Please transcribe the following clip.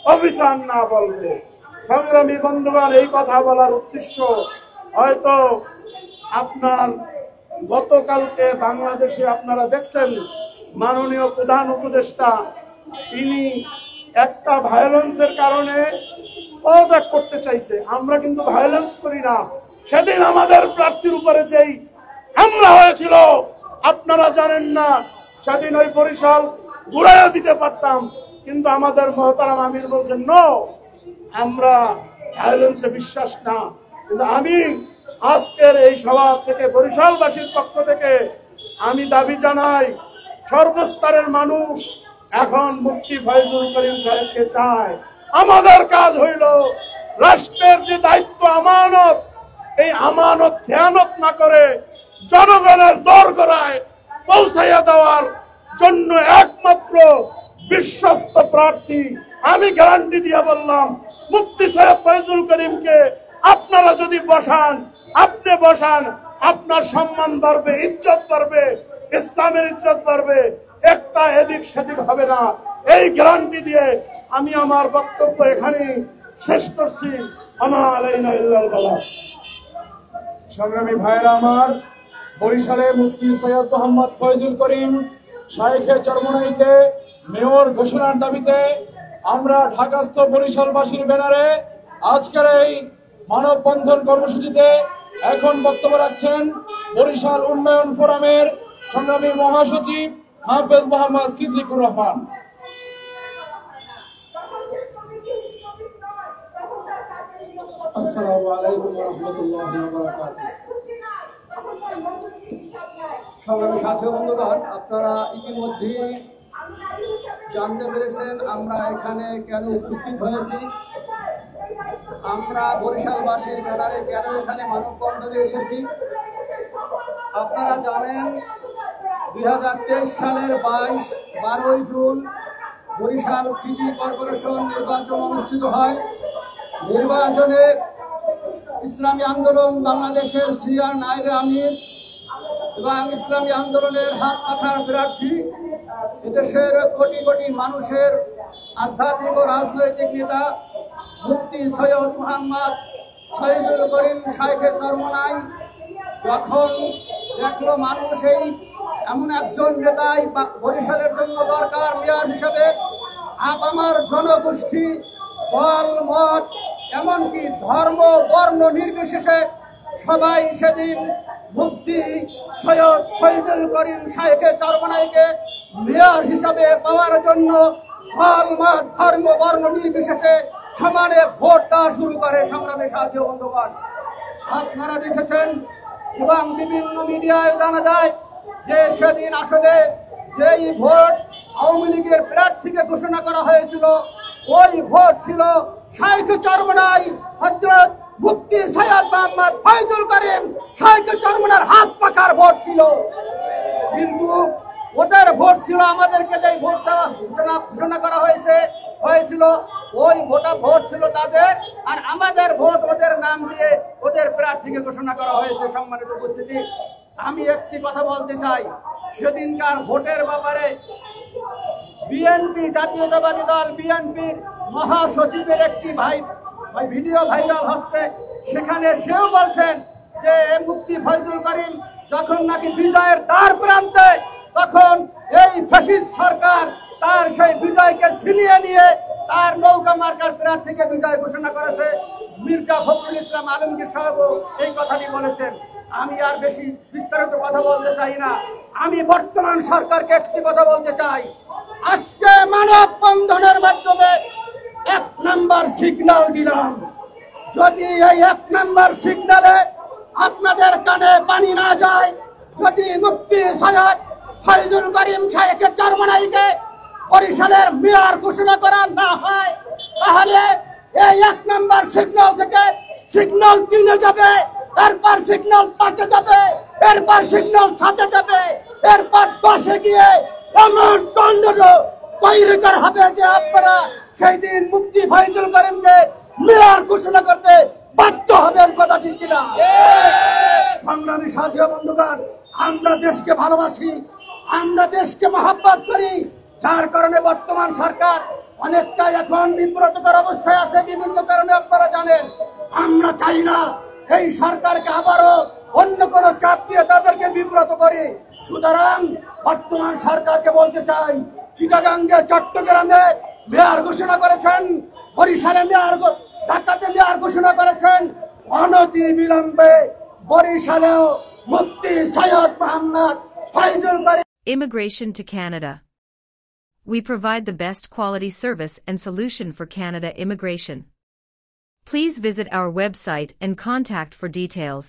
Officer না বলবে। সংগ্রামী বন্ধুগণ, এই কথা বলার উদ্দেশ্য হয়তো আপনার গতকালকে বাংলাদেশে আপনারা দেখছেন মাননীয় প্রধান উপদেষ্টা তিনি একটা ভায়োলেন্সের কারণে পদত্যাগ করতে চাইছে। আমরা কিন্তু ভায়োলেন্স করি না। সেদিন আমাদের প্রার্থীর উপরে যেই হামলা হয়েছিল আপনারা জানেন না, সেদিন ওই বরিশাল ঘুরাইয়া দিতে পারতাম, কিন্তু আমাদের মহতারাম আমির বলছেন নো, আমরা ভায়োলেন্সে বিশ্বাস না। কিন্তু আমি আজকের এই সভা থেকে বরিশালবাসীর পক্ষ থেকে আমি দাবি জানাই, সর্বস্তরের মানুষ এখন মুফতি ফয়জুল করিম সাহেবকে চায়। আমাদের কাজ হইল রাষ্ট্রের যে দায়িত্ব আমানত, এই আমানত খেয়ানত না করে জনগণের দোরগোড়ায় পৌঁছাইয়া দেওয়ার জন্য একমাত্র বিশ্বস্ত প্রার্থী। আমি গ্যারান্টি দিয়ে বললাম, মুফতি সৈয়দ ফয়জুল করিমকে আপনারা যদি বসান, আপনি বসান, আপনার সম্মান বাড়বে, ইজ্জত বাড়বে, ইসলামের ইজ্জত বাড়বে, একটা এদিক সেদিক হবে না। এই গ্যারান্টি দিয়ে আমি আমার বক্তব্য এখানেই শেষ করছি। সংগ্রামী ভাইরা আমার, বরিশালে মুফতি সৈয়দ মোহাম্মদ ফয়জুল করিম শাইখে চরমনাইকে মেয়র ঘোষণার দাবিতে আমরা ঢাকাস্থ বরিশালবাসীর ব্যানারে আজকের এই মানববন্ধন কর্মসূচিতে এখন বক্তব্য রাখছেন বরিশাল উন্নয়ন ফোরামের সংগ্রামী মহাসচিব হাফেজ মোহাম্মদ সিদ্দিকুর রহমান। আসসালামু আলাইকুম ওয়া রাহমাতুল্লাহি ওয়া বারাকাতুহু। সংগ্রামী সাথী বন্ধুগণ, আপনারা ইতিমধ্যেই জানতে পেরেছেন আমরা এখানে কেন উপস্থিত হয়েছি। আমরা বরিশালবাসীর ব্যানারে কেন এখানে মানববন্ধনে এসেছি। আপনারা জানেন 2023 সালের 12 জুন বরিশাল সিটি কর্পোরেশন নির্বাচন অনুষ্ঠিত হয়। নির্বাচনে ইসলামী আন্দোলন বাংলাদেশের সিনিয়র নায়েবে আমির এবং ইসলামী আন্দোলনের হাত পাখার প্রার্থী, এদেশের কোটি কোটি মানুষের আধ্যাত্মিক ও রাজনৈতিক নেতা মুফতি সৈয়দ মোহাম্মদ ফয়জুল করিম শাইখে চরমনাই যখন দেখলো মানুষ এই এমন একজন নেতাই বরিশালের জন্য দরকার মেয়র হিসেবে, আমার জনগোষ্ঠী দল মত এমনকি ধর্ম বর্ণ নির্বিশেষে সবাই সেদিন মুফতি সৈয়দ ফয়জুল করিম শাইখে চরমনাইকে মেয়র হিসাবে পাওয়ার জন্য দল মত ধর্ম বর্ণ নির্বিশেষে সমানে ভোট দেওয়া শুরু করে। সংগ্রামী সাথী বন্ধুগণ, আপনারা দেখেছেন এবং বিভিন্ন মিডিয়ায় জানা যায় যে সেদিন আসলে যেই ভোট আওয়ামী লীগের প্রার্থীকে ঘোষণা করা হয়েছিল, ওই ভোট ছিল শাইখে চরমনাই হযরত মুফতি সৈয়দ মোহাম্মদ ফয়জুল করিম শাইখে চরমনাইয়ের হাত পাখার ভোট ছিল। কিন্তু ওদের ভোট ছিল, আমাদেরকে যে ভোটটা ঘোষণা করা হয়েছিল ওই ভোট ছিল তাদের, আর আমাদের ভোট ওদের নাম দিয়ে ওদের প্রার্থীকে ঘোষণা করা হয়েছে। সম্মানিত উপস্থিতি, আমি একটি কথা বলতে চাই, সেদিনকার ভোটের ব্যাপারে বিএনপি জাতীয়তাবাদী দল বিএনপির মহাসচিবের একটি ভিডিও ভাইরাল হচ্ছে। সেখানে সেও বলছেন যে মুফতি ফয়জুল করিম যখন নাকি বিজয়ের দ্বার প্রান্তে, তখন এই ফ্যাসিস্ট সরকার তার সেই বিজয়কে ছিনিয়ে নিয়ে তার নৌকা মার্কার প্রার্থীকে বিজয় ঘোষণা করেছে। মির্জা ফখরুল ইসলাম আলমগীর সাহেব এই কথাটি বলেছেন। আমি আর বেশি বিস্তারিত কথা বলতে চাই না। আমি বর্তমান সরকারকে একটি কথা বলতে চাই, আজকে মানববন্ধনের মাধ্যমে 1 নম্বর সিগন্যাল দিলাম। যদি এই 1 নম্বর সিগন্যালে আপনাদের কানে পানি না যায়, যদি মুফতি সৈয়দ ফয়জুল করিম শাইখে চরমনাইকে বরিশালের মেয়র ঘোষণা করা না হয়, তাহলে এই 1 নম্বর সিগন্যাল থেকে সিগন্যাল 3-এ যাবে, এরপর সিগন্যাল 5-এ যাবে, এরপর সিগন্যাল 7-এ যাবে, এরপর 10-এ গিয়ে এমন দণ্ড তৈরি করা হবে যে আপনারা সেই দিন মুফতি ফয়জুল করিমকে মেয়র ঘোষণা করতে বাধ্য হবেন। কথা ঠিক কিনা? সংগ্রামী সাথী বন্ধুগণ, আমরা দেশকে ভালোবাসি, আমরা দেশকে মহব্বত করি, যার কারণে বর্তমান সরকার অনেকটাই এখন বিব্রতকর অবস্থায় আছে বিভিন্ন কারণে আপনারা জানেন। আমরা চাই না এই সরকারকে আবারও অন্য কোনো চাপ দিয়ে তাদেরকে বিব্রত করে। সুতরাং বর্তমান সরকারকে বলতে চাই, চিটাগাঙ্গে চট্টগ্রামে মেয়র ঘোষণা করেছেন, বরিশালে মেয়র, ঢাকাতে মেয়র ঘোষণা করেছেন, অনতি বিলম্বে বরিশালেও মুফতি সৈয়দ মোহাম্মদ ফয়জুল করিম। Immigration to Canada. We provide the best quality service and solution for Canada immigration. Please visit our website and contact for details.